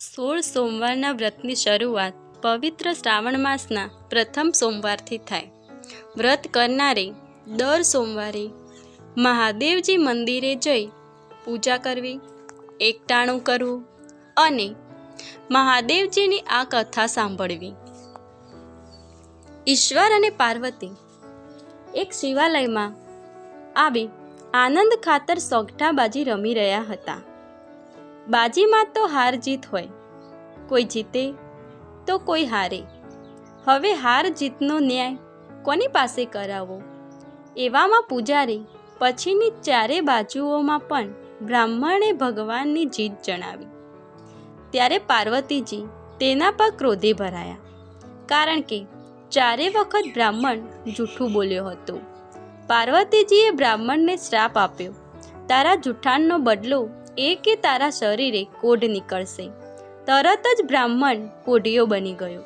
16 સોમવારના વ્રતની શરૂઆત પવિત્ર શ્રાવણ માસના પ્રથમ સોમવારથી થાય. વ્રત કરનારે દર સોમવારે મહાદેવજી મંદિરે જઈ પૂજા કરવી, એકટાણું કરવું અને મહાદેવજીની આ કથા સાંભળવી. ઈશ્વર અને પાર્વતી એક શિવાલયમાં આવી આનંદ ખાતર સોગઠાબાજી રમી રહ્યા હતા. બાજીમાં તો હાર જીત હોય, કોઈ જીતે તો કોઈ હારે. હવે હાર જીતનો ન્યાય કોની પાસે કરાવવો? એવામાં પૂજારી પછીની ચારે બાજુઓમાં પણ બ્રાહ્મણે ભગવાનની જીત જણાવી. ત્યારે પાર્વતીજી તેના પર ક્રોધે ભરાયા, કારણ કે ચારે વખત બ્રાહ્મણ જૂઠું બોલ્યો હતો. પાર્વતીજીએ બ્રાહ્મણને શ્રાપ આપ્યો, તારા જૂઠાણનો બદલો એ કે તારા શરીરે કોઢ નીકળશે. તરત જ બ્રાહ્મણ કોઢિયો બની ગયો.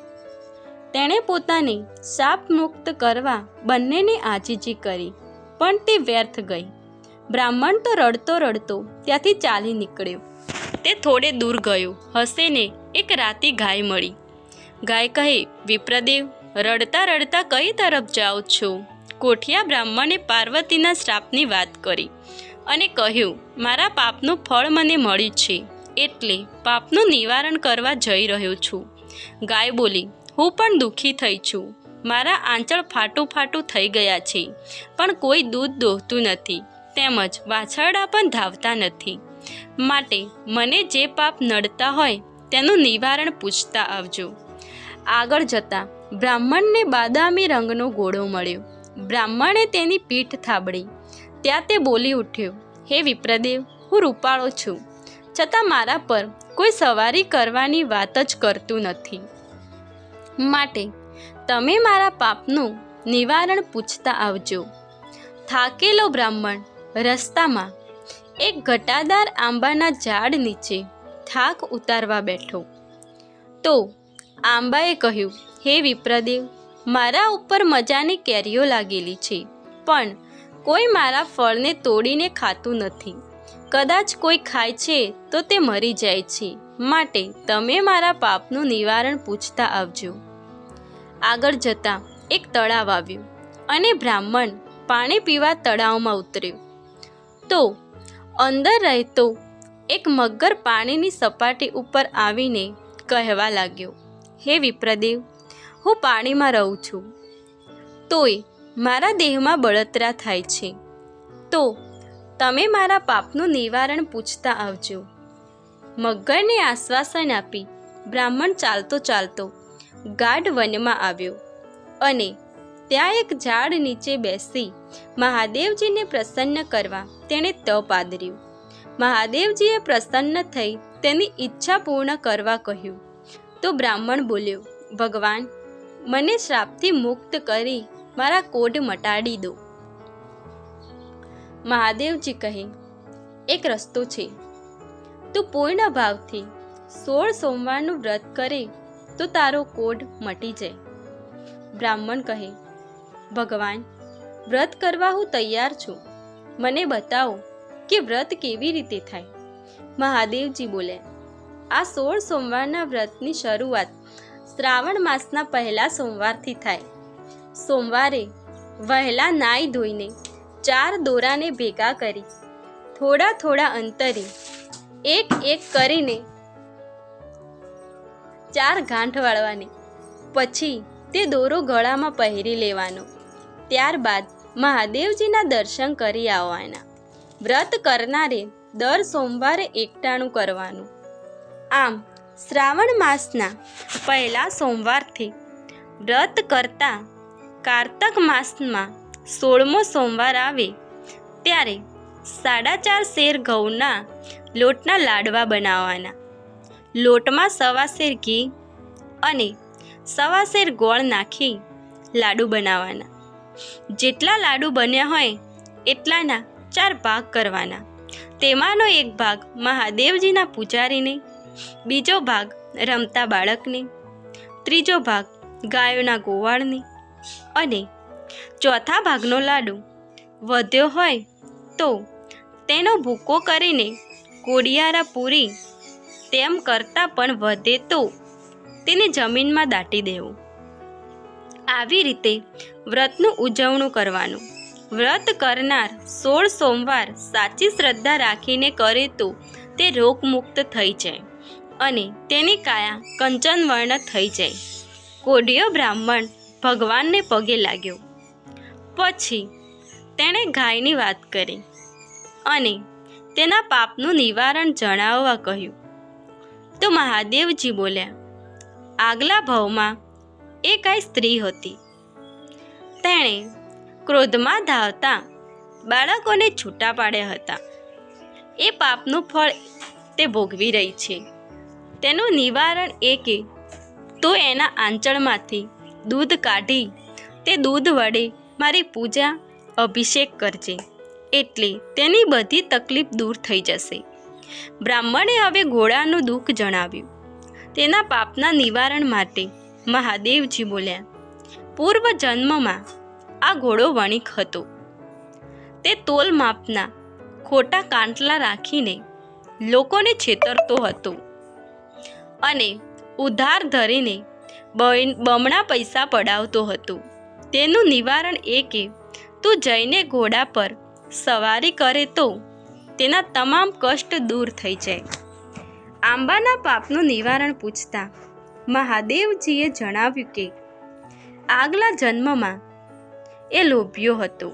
તેણે પોતાને શાપ મુક્ત કરવા બંનેને આજીજી કરી, પણ તે વ્યર્થ ગઈ. બ્રાહ્મણ તો રડતો રડતો ત્યાંથી ચાલી નીકળ્યો. તે થોડે દૂર ગયો હશે ને એક રાતી ગાય મળી. ગાય કહે, વિપ્રદેવ, રડતા રડતા કઈ તરફ જાઓ છો? કોઠિયા બ્રાહ્મણે પાર્વતીના શ્રાપની વાત કરી અને કહ્યું, મારા પાપનું ફળ મને મળ્યું છે, એટલે પાપનું નિવારણ કરવા જઈ રહ્યો છું. ગાય બોલી, હું પણ દુઃખી થઈ છું. મારા આંચળ ફાટું ફાટું થઈ ગયા છે, પણ કોઈ દૂધ દોહતું નથી, તેમજ વાછરડા પણ ધાવતા નથી. માટે મને જે પાપ નડતા હોય તેનું નિવારણ પૂછતા આવજો. આગળ જતાં બ્રાહ્મણને બાદામી રંગનો ઘોડો મળ્યો. બ્રાહ્મણે તેની પીઠ થાબડી. ત્યાં તે બોલી ઉઠ્યો, હે વિપ્રદેવ, હું રૂપાળો છું, છતાં મારા પર કોઈ સવારી કરવાની વાત જ કરતું નથી. માટે તમે મારા પાપનું નિવારણ પૂછતા આવજો. થાકેલો બ્રાહ્મણ રસ્તામાં એક ઘટાદાર આંબાના ઝાડ નીચે થાક ઉતારવા બેઠો. તો આંબાએ કહ્યું, હે વિપ્રદેવ, મારા ઉપર મજાની કેરીઓ લાગેલી છે, પણ કોઈ મારા ફળને તોડીને ખાતું નથી. કદાચ કોઈ ખાય છે તો તે મરી જાય છે. માટે તમે મારા પાપનું નિવારણ પૂછતા આવજો. આગળ જતાં એક તળાવ આવ્યું અને બ્રાહ્મણ પાણી પીવા તળાવમાં ઉતર્યો. તો અંદર રહેતો એક મગર પાણીની સપાટી ઉપર આવીને કહેવા લાગ્યો, હે વિપ્રદેવ, હું પાણીમાં રહું છું, તોય મારા દેહમાં બળતરા થાય છે, તો તમે મારા પાપનું નિવારણ પૂછતા આવજો. મગરને આશ્વાસન આપી બ્રાહ્મણ ચાલતો ચાલતો ગાઢ વનમાં આવ્યો અને ત્યાં એક ઝાડ નીચે બેસી મહાદેવજીને પ્રસન્ન કરવા તેણે તપ આદર્યું. મહાદેવજીએ પ્રસન્ન થઈ તેની ઈચ્છા પૂર્ણ કરવા કહ્યું. તો બ્રાહ્મણ બોલ્યો, ભગવાન, મને શ્રાપથી મુક્ત કરી મારા કોઢ મટાડી દો. મહાદેવજી કહે, એક રસ્તો છે. તું પૂર્ણ ભાવથી 16 સોમવારનું વ્રત કરે તો તારો કોઢ મટી જાય. બ્રાહ્મણ કહે, ભગવાન, વ્રત કરવા હું તૈયાર છું, મને બતાવો કે વ્રત કેવી રીતે થાય. મહાદેવજી બોલ્યા, આ 16 સોમવારના વ્રતની શરૂઆત શ્રાવણ માસના પહેલા સોમવારથી થાય. સોમવારે વહેલા નાઈ ધોઈને 4 દોરાને ભેગા કરી થોડા થોડા અંતરે એક એક કરીને 4 ગાંઠ વાળવાની. પછી તે દોરો ગળામાં પહેરી લેવાનો. ત્યારબાદ મહાદેવજીના દર્શન કરી આવવાના. વ્રત કરનારે દર સોમવારે એકટાણું કરવાનું. આમ શ્રાવણ માસના પહેલા સોમવારથી વ્રત કરતા કારતક માસમાં 16મો સોમવાર આવે ત્યારે 4.5 શેર ઘઉંના લોટના લાડવા બનાવવાના. લોટમાં 1.25 શેર ઘી અને 1.25 શેર ગોળ નાખી લાડુ બનાવવાના. જેટલા લાડુ બન્યા હોય એટલાના 4 ભાગ કરવાના. તેમાંનો એક ભાગ મહાદેવજીના પૂજારીને, બીજો ભાગ રમતા બાળકને, ત્રીજો ભાગ ગાયોના ગોવાળને અને ચોથા ભાગનો લાડુ વધ્યો હોય તો તેનો ભૂકો કરીને કોડિયારા પૂરી તેમ કરતાં પણ વધે તો તેને જમીનમાં દાટી દેવું. આવી રીતે વ્રતનું ઉજવણું કરવાનું. વ્રત કરનાર 16 સોમવાર સાચી શ્રદ્ધા રાખીને કરે તો તે રોગમુક્ત થઈ જાય અને તેની કાયા કંચન વર્ણ થઈ જાય. કોઢિયો બ્રાહ્મણ ભગવાનને પગે લાગ્યો. પછી તેણે ગાયની વાત કરી અને તેના પાપનું નિવારણ જણાવવા કહ્યું. તો મહાદેવજી બોલ્યા, આગલા ભાવમાં એક ગાય સ્ત્રી હતી. તેણે ક્રોધમાં ધાવતા બાળકોને છૂટા પાડ્યા હતા. એ પાપનું ફળ તે ભોગવી રહી છે. તેનું નિવારણ એ કે તું એના આંચળમાંથી દૂધ કાઢી તે દૂધ વડે મારી પૂજા અભિષેક કરજે, એટલે તેની બધી તકલીફ દૂર થઈ જશે. બ્રાહ્મણે હવે ઘોડાનું દુઃખ જણાવ્યું. તેના પાપના નિવારણ માટે મહાદેવજી બોલ્યા, પૂર્વ જન્મમાં આ ઘોડો વણિક હતો. તે તોલ માપના ખોટા કાંટલા રાખીને લોકોને છેતરતો હતો અને ઉધાર ધરીને બમણા પૈસા પડાવતો હતો. તેનું નિવારણ એ કે તું જઈને ઘોડા પર સવારી કરે તો તેના તમામ કષ્ટ દૂર થઈ જાય. આંબાના પાપનું નિવારણ પૂછતા મહાદેવજીએ જણાવ્યું કે આગલા જન્મમાં એ લોભિયો હતો.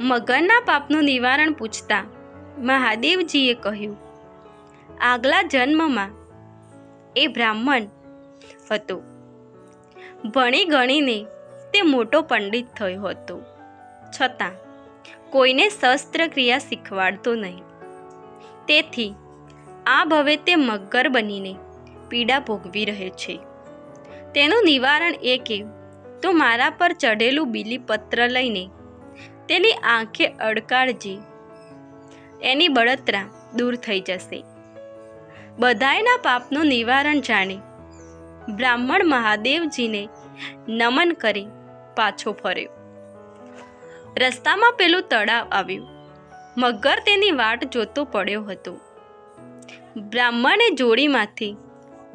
મગરના પાપનું નિવારણ પૂછતા મહાદેવજીએ કહ્યું, આગલા જન્મમાં એ બ્રાહ્મણ હતો. ભણી ગણીને તે મોટો પંડિત થયો હતો, છતાં કોઈને શસ્ત્રક્રિયા શીખવાડતો નહીં. તેથી આ ભવે તે મગર બનીને પીડા ભોગવી રહ્યો છે. તેનું નિવારણ એ કે તું મારા પર ચઢેલું બીલીપત્ર લઈને તેની આંખે અડકાળજે, એની બળતરા દૂર થઈ જશે. બધાયના પાપનું નિવારણ જાણી બ્રાહ્મણ મહાદેવજીને નમન કરી પાછો ફર્યો. રસ્તામાં પેલું તળાવ આવ્યું. મગર તેની વાટ જોતો પડ્યો હતો. બ્રાહ્મણે જોડીમાંથી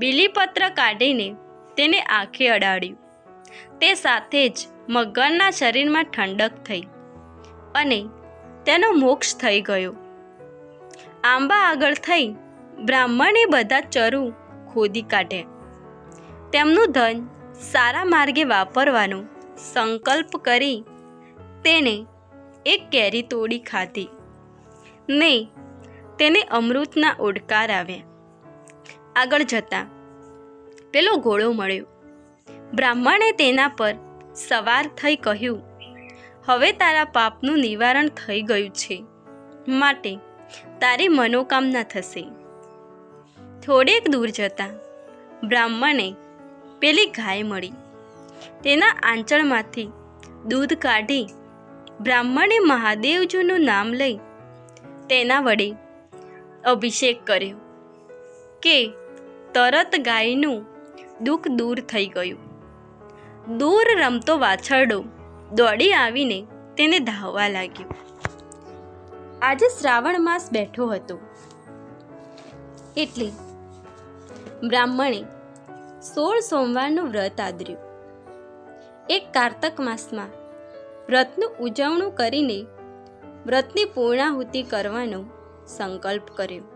બીલીપત્ર કાઢીને તેને આંખે અડાડ્યું. તે સાથે જ મગરના શરીરમાં ઠંડક થઈ અને તેનો મોક્ષ થઈ ગયો. આંબા આગળ થઈ બ્રાહ્મણે બધા ચરુ ખોદી કાઢ્યા. તેમનું ધન સારા માર્ગે વાપરવાનો સંકલ્પ કરી તેને એક કેરી તોડી ખાધી ને તેને અમૃતના ઓડકાર આવ્યા. આગળ જતા પેલો ઘોડો મળ્યો. બ્રાહ્મણે તેના પર સવાર થઈ કહ્યું, હવે તારા પાપનું નિવારણ થઈ ગયું છે, માટે તારી મનોકામના થશે. થોડેક દૂર જતા બ્રાહ્મણે પેલી ગાય મળી. તેના આંચળમાંથી દૂધ કાઢી બ્રાહ્મણે મહાદેવજીનું નામ લઈ તેના વડે અભિષેક કર્યો કે તરત ગાયનું દુઃખ દૂર થઈ ગયું. દૂર રમતો વાછરડો દોડી આવીને તેને ધાવવા લાગ્યો. આજે શ્રાવણ માસ બેઠો હતો એટલે બ્રાહ્મણે 16 સોમવારનું વ્રત આદર્યું. એક કારતક માસમાં વ્રતનું ઉજવણું કરીને વ્રતની પૂર્ણાહુતિ કરવાનો સંકલ્પ કર્યો.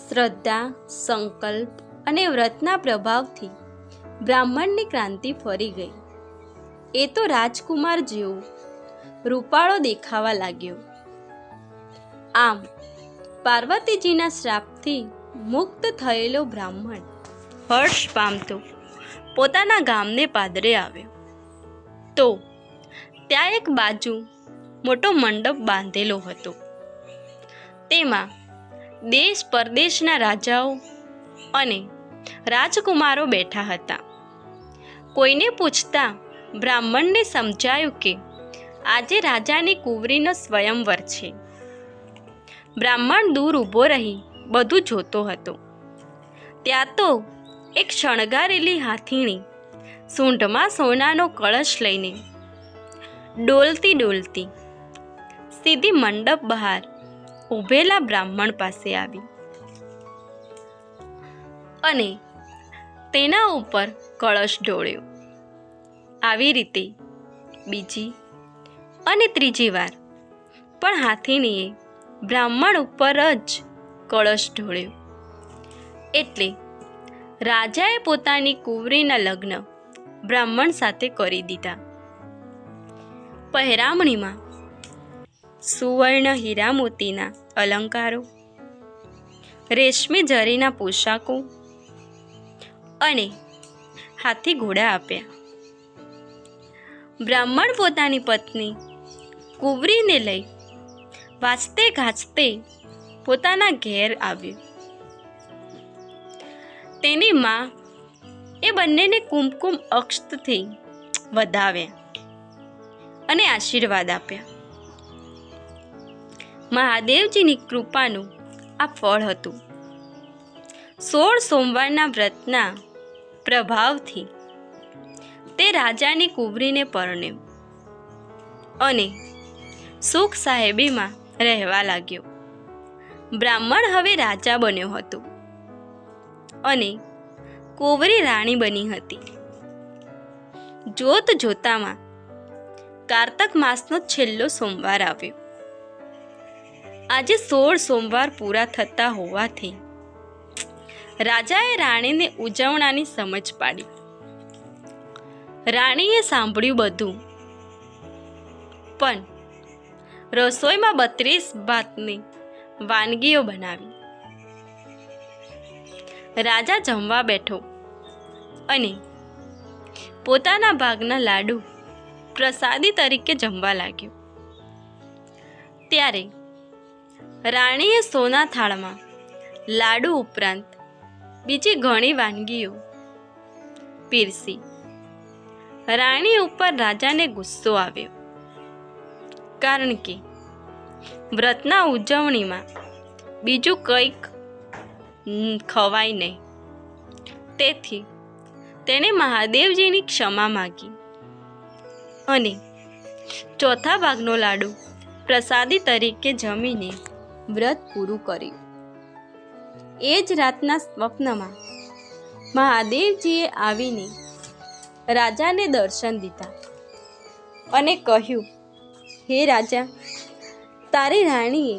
શ્રદ્ધા, સંકલ્પ અને વ્રતના પ્રભાવથી બ્રાહ્મણની ક્રાંતિ ફરી ગઈ. એ તો રાજકુમાર જેવો રૂપાળો દેખાવા લાગ્યો. આમ પાર્વતીજીના શ્રાપથી મુક્ત થયેલો બ્રાહ્મણ હર્ષ પામતો પોતાના ગામને પાદરે આવ્યો. તો ત્યાં એક બાજુ મોટો મંડપ બાંધેલો હતો. તેમાં દેશ પરદેશના રાજાઓ અને રાજકુમારો બેઠા હતા. કોઈને પૂછતા બ્રાહ્મણને સમજાયું કે આજે રાજાની કુંવરીનો સ્વયંવર છે. બ્રાહ્મણ દૂર ઊભો રહી બધું જોતો હતો. ત્યાં તો એક શણગારેલી હાથીણી સૂંઢમાં સોનાનો કળશ લઈને ડોલતી ડોલતી સીધી મંડપ બહાર ઊભેલા બ્રાહ્મણ પાસે આવી. અને તેના ઉપર કળશ ઢોળ્યો. આવી રીતે બીજી અને ત્રીજી વાર પણ હાથીનીએ બ્રાહ્મણ ઉપર જ કળશ ઢોળ્યો. એટલે રાજાએ પોતાની કુંવરીના લગ્ન બ્રાહ્મણ સાથે કરી દીધા. પહેરામણીમાં સુવર્ણ હીરા મોતીના અલંકારો, રેશમી જરીના પોશાકો અને હાથી ઘોડા આપ્યા. બ્રાહ્મણ પોતાની પત્ની કુંવરીને લઈ વાજતે ગાજતે પોતાના ઘેર આવ્યો. તેની માં એ બંનેને કુમકુમ અક્ષતથી વધાવ્યા અને આશીર્વાદ આપ્યા. મહાદેવજીની કૃપાનું આ ફળ હતું. 16 સોમવારના વ્રતના પ્રભાવથી તે રાજાની કુંવરીને પરણ્યો અને સુખ સાહેબીમાં રહેવા લાગ્યો. બ્રાહ્મણ હવે રાજા બન્યો હતો અને કુંવરી રાણી બની હતી. જોત જોતામાં કારતક માસનો છેલ્લો સોમવાર આવ્યો. આજે 16 સોમવાર પૂરા થતા હોવાથી રાજાએ રાણીને ઉજવણાની સમજ પાડી. રાણીએ સાંભળ્યું બધું, પણ રસોઈમાં 32 ભાતની વાનગીઓ બનાવી. રાજા જમવા બેઠો અને પોતાના ભાગના લાડુ પ્રસાદી તરીકે જમવા લાગ્યો. ત્યારે રાણીએ સોના થાળમાં લાડુ ઉપરાંત બીજી ઘણી વાનગીઓ પીરસી. રાણી ઉપર રાજાને ગુસ્સો આવ્યો, કારણ કે વ્રતના ઉજવણીમાં બીજું કંઈક ખવાય નહીં. તેથી તેણે મહાદેવજીની ક્ષમા માગી અને ચોથા ભાગનો લાડુ પ્રસાદી તરીકે જમીને વ્રત પૂરું કર્યું. એ જ રાતના સ્વપ્નમાં મહાદેવજીએ આવીને રાજાને દર્શન દીધા અને કહ્યું, હે રાજા, તારી રાણીએ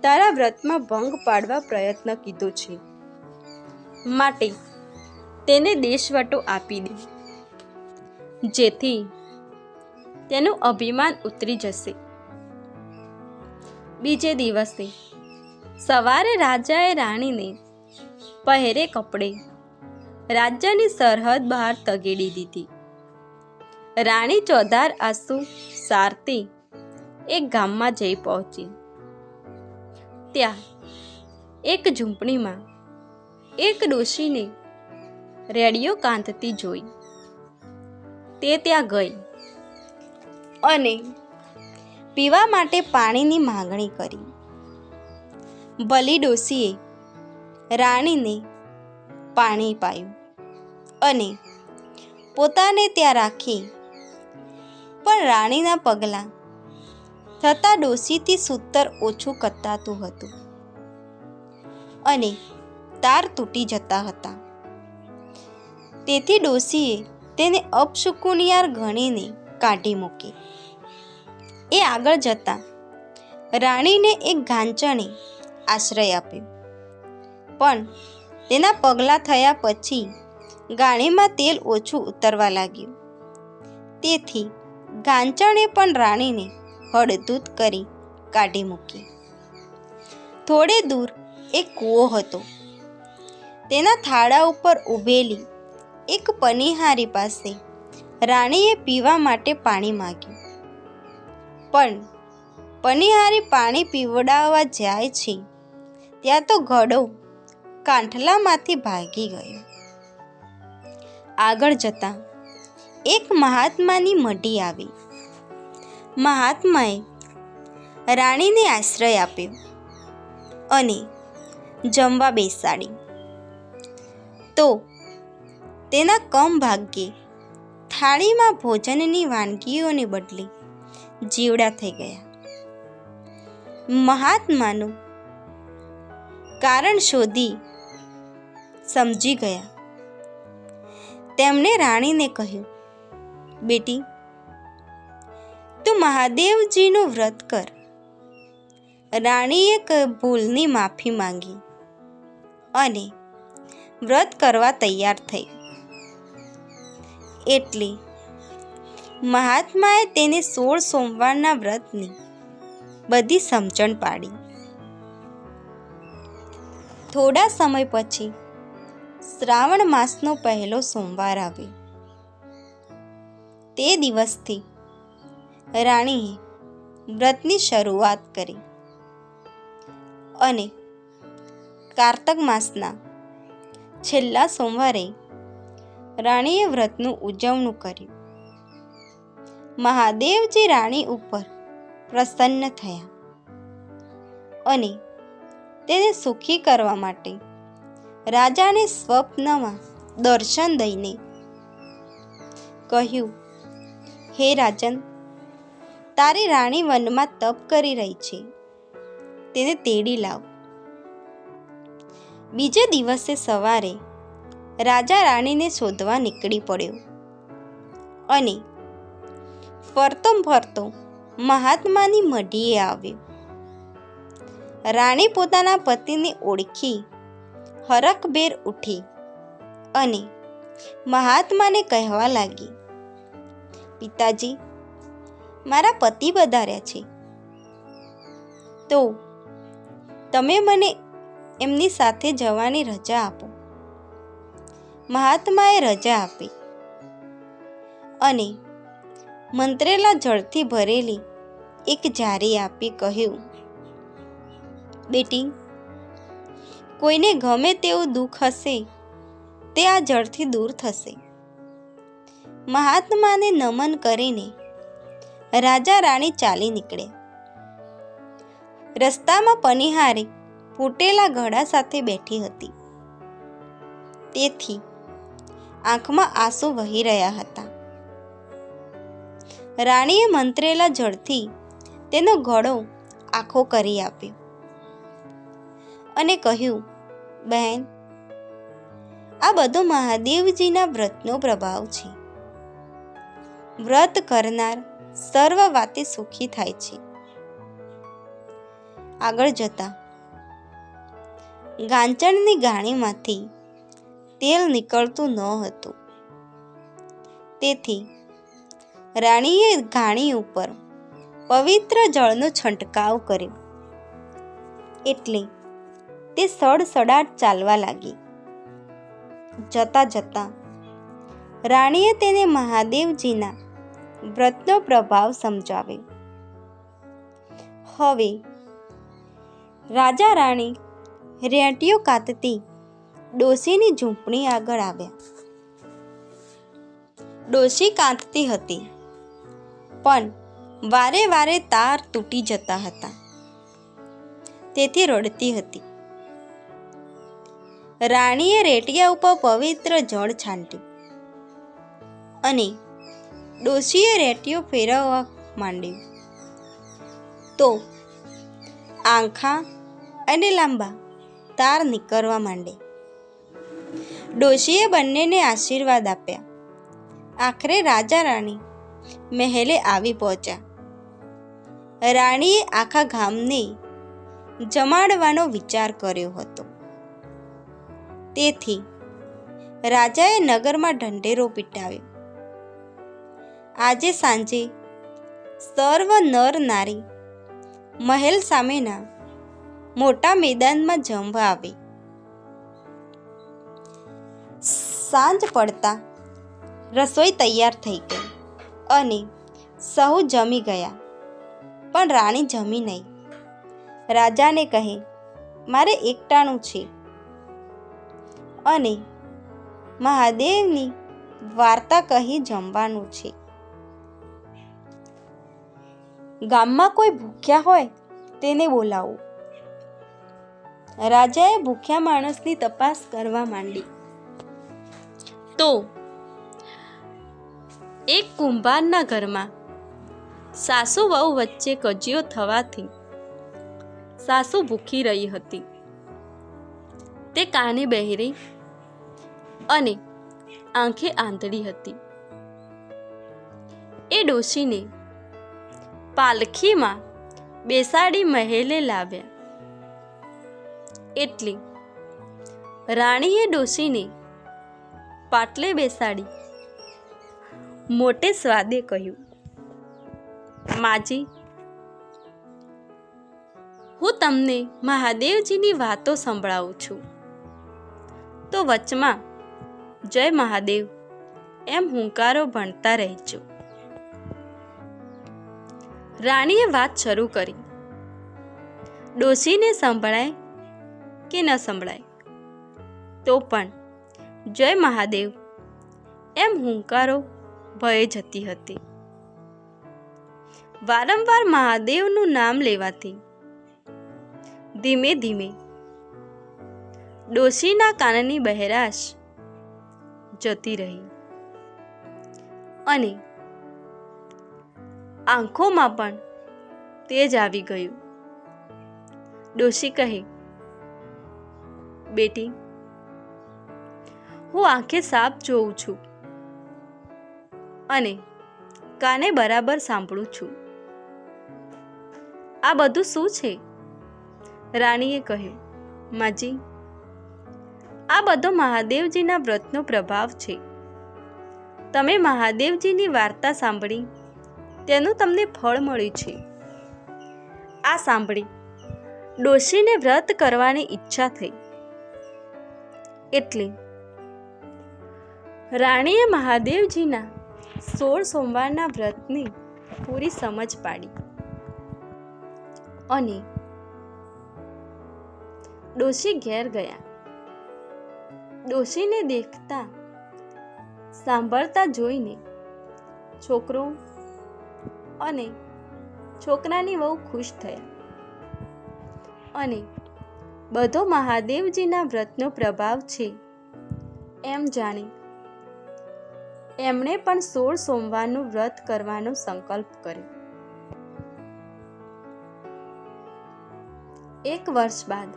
તારા વ્રતમાં ભંગ પાડવા પ્રયત્ન કીધો છે, માટે તેને દેશવટો આપી દે, જેથી તેનું અભિમાન ઉતરી જશે. બીજે દિવસે સવારે રાજાએ રાણીને પહેરે કપડે રાજ્યની સરહદ બહાર તગેડી દીધી. રાણી ચોધાર આંસુ સારતી એક ગામમાં જઈ પહોંચી. ત્યાં એક ઝૂંપડીમાં એક ડોશીને રેડિયો કાંતતી જોઈ. તે ત્યાં ગઈ અને પીવા માટે પાણીની માંગણી કરી. ભલી ડોશીએ રાણીને પાણી પાયું અને પોતાને ત્યાં રાખી. પણ રાણીના પગલાં થતાં ડોશીથી સૂતર ઓછું કતાતું હતું અને તાર તૂટી જતા હતા. તેથી ડોશીએ તેને અપશુકુનિયાર ગણીને કાઢી મૂકી. એ આગળ જતાં રાણીને એક ગાંચણે આશ્રય આપ્યો, પણ તેના પગલાં થયા પછી ગાણીમાં તેલ ઓછું ઉતરવા લાગ્યું. તેથી ગાંચણે પણ રાણીને હળધૂત કરી કાઢી મૂકી. થોડે દૂર એક કૂવો હતો. તેના થાળા ઉપર ઊભેલી એક પનિહારી પાસે રાણીએ પીવા માટે પાણી માંગ્યું, પણ પનિહારી પાણી પીવડાવવા જાય છે ત્યાં તો ઘડો કાંઠલામાંથી ભાગી ગયો. આગળ જતાં એક મહાત્માની મઢી આવી. મહાત્માએ રાણીને આશ્રય આપ્યો અને જમવા બેસાડી. તો તેના કમ ભાગ્યે થાળીમાં ભોજનની વાનગીઓને બદલે જીવડા થઈ ગયા. મહાત્માનું કારણ શોધી સમજી ગયા. તેમણે રાણીને કહ્યું, બેટી, તું મહાદેવજીનું વ્રત કર. રાણીએ ભૂલની માફી માંગી અને વ્રત કરવા તૈયાર થઈ. એટલે મહાત્માએ તેને 16 સોમવારના વ્રતની બધી સમજણ પાડી. થોડા સમય પછી શ્રાવણ માસનો પહેલો સોમવાર આવ્યો. તે દિવસથી રાણીએ વ્રતની શરૂઆત કરી અને કારતક માસના છેલ્લા સોમવારે રાણીએ વ્રતનું ઉજવણું કર્યું. મહાદેવજી રાણી ઉપર પ્રસન્ન થયા અને તેને સુખી કરવા માટે રાજાને સ્વપ્નમાં દર્શન દઈને કહ્યું, હે રાજન, તારી રાણી વનમાં તપ કરી રહી છે, તેને તેડી લાવ. બીજે દિવસે સવારે રાજા રાણીને શોધવા નીકળી પડ્યો અને ફરતો ફરતો મહાત્માની મઢીએ આવ્યો. રાણી પોતાના પતિને ઓળખી હરખભેર ઉઠી અને મહાત્માને કહેવા લાગી, પિતાજી, મારા પતિ પધાર્યા છે, તો તમે મને એમની સાથે જવાની રજા આપો. મહાત્માએ રજા આપી અને મંત્રેલા જળથી ભરેલી એક જારી આપી કહ્યું, બેટી, કોઈને ગમે તેવું દુઃખ હશે તે આ જળથી દૂર થશે. મહાત્માને નમન કરીને રાજા રાણી ચાલી નીકળ્યા. રસ્તામાં પનિહારી ફૂટેલા ઘડા સાથે બેઠી હતી, તેથી આંખમાં આંસુ વહી રહ્યા હતા. રાણીએ મંત્રેલા જળથી તેનો ઘડો આખો કરી આપ્યો અને કહ્યું, બહેન, આ બધો મહાદેવજીના વ્રતનો પ્રભાવ છે. વ્રત કરનાર સર્વ વાતે સુખી થાય છે. આગળ જતા ગાંચણની ગાણીમાંથી તેલ નીકળતું ન હતું, તેથી રાણીએ ગાણી ઉપર પવિત્ર જળનો છંટકાવ કર્યો, એટલે તે સડસડાટ ચાલવા લાગી. જતા જતા રાણીએ તેને મહાદેવજીના વ્રતનો પ્રભાવ સમજાવ્યો. હવે રાજા રાણી રેંટીઓ કાતતી ડોશીની ઝૂંપડી આગળ આવ્યા. ડોશી કાંતતી હતી, પણ વારે વારે તાર તૂટી જતા હતા, તેથી રડતી હતી. રાણીએ રેટિયા ઉપર પવિત્ર જળ છાંટ્યું અને ડોશીએ રેટિયો ફેરવવા માંડ્યું, તો આંખા અને લાંબા તાર નીકળવા માંડે. ડોશીએ બંનેને આશીર્વાદ આપ્યા. આખરે રાજા રાણી મહેલે આવી પહોંચ્યા. રાણીએ આખા ગામને જમાડવાનો વિચાર કર્યો હતો, તેથી રાજાએ નગરમાં ઢંઢેરો પીટાવ્યો. આજે સાંજે સર્વ નર નારી મહેલ સામેના મોટા મેદાનમાં જમવા આવે. સાંજ પડતા રસોઈ તૈયાર થઈ ગઈ અને સહુ જમી ગયા, પણ રાણી જમી નહીં. રાજાને કહે, મારે એકટાણું છે અને મહાદેવની વાર્તા કહી જમવાનું છે. ગામમાં કોઈ ભૂખ્યા હોય તેને બોલાવો. રાજાએ ભૂખ્યા માણસની તપાસ કરવા માંડી, તો એક કુંભારના ઘરમાં સાસુ વહુ વચ્ચે કજિયો થવાથી સાસુ ભૂખી રહી હતી. તે કાને બહેરી અને આંખે આંધળી હતી. એ ડોશીને પાલખીમાં બેસાડી મહેલે લાવ્યા. એટલે રાણીએ ડોશીને પાટલે બેસાડી મોટે સ્વાદે કહ્યું, માજી, હું તમને મહાદેવજીની વાતો સંભળાવું છું, તો વચમાં જય મહાદેવ એમ હુંકારો ભણતા રહેજો. રાણીએ વાત શરૂ કરી. ડોશીને સંભળાય કે ન સંભળાય, તો પણ જય મહાદેવ એમ હુંકારો ભયે જતી હતી. વારંવાર મહાદેવનું નામ લેવાથી ધીમે ધીમે ડોશીના કાનની બહેરાશ જતી રહી અને આંખોમાં પણ તેજ આવી ગયું. ડોશી કહે, બેટી, હું આંખે સાપ જોઉં છું અને કાને બરાબર સાંભળું છું. આ બધું શું છે? રાણીએ કહ્યું, માજી, આ બધો મહાદેવજીના વ્રતનો પ્રભાવ છે. તમે મહાદેવજીની વાર્તા સાંભળી તેનું તમને ફળ મળ્યું છે. આ સાંભળી ડોશીને વ્રત કરવાની ઈચ્છા થઈ. એટલે રાણીએ મહાદેવજીના 16 સોમવારના વ્રતની પૂરી સમજ પાડી અને ડોશી ઘેર ગયા. ડોશીને દેખતા સાંભળતા જોઈને છોકરો અને છોકરાની વહુ ખુશ થયા અને બધો મહાદેવજીના વ્રતનો પ્રભાવ છે એમ જાણી એમણે પણ 16 સોમવારનું વ્રત કરવાનો સંકલ્પ કર્યો. 1 વર્ષ બાદ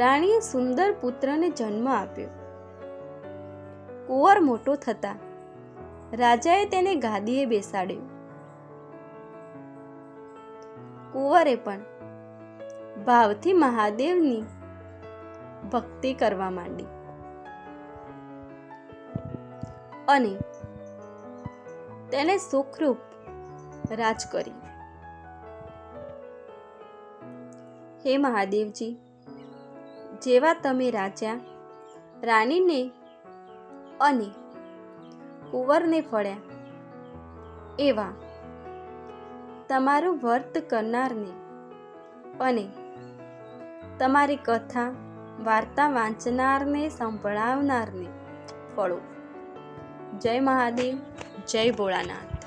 રાણીએ સુંદર પુત્રને જન્મ આપ્યો. કુંવર મોટો થતા રાજાએ તેને ગાદીએ બેસાડ્યો. કુંવરે પણ ભાવથી મહાદેવની ભક્તિ કરવા માંડી અને તેને સુખરૂપ રાજ કરી. હે મહાદેવજી, જેવા તમે રાજા રાણીને અને કુંવરને ફળ્યા, એવા તમારું વ્રત કરનારને અને તમારી કથા વાર્તા વાંચનારને સંભળાવનારને ફળો. જય મહાદેવ, જય ભોળાનાથ.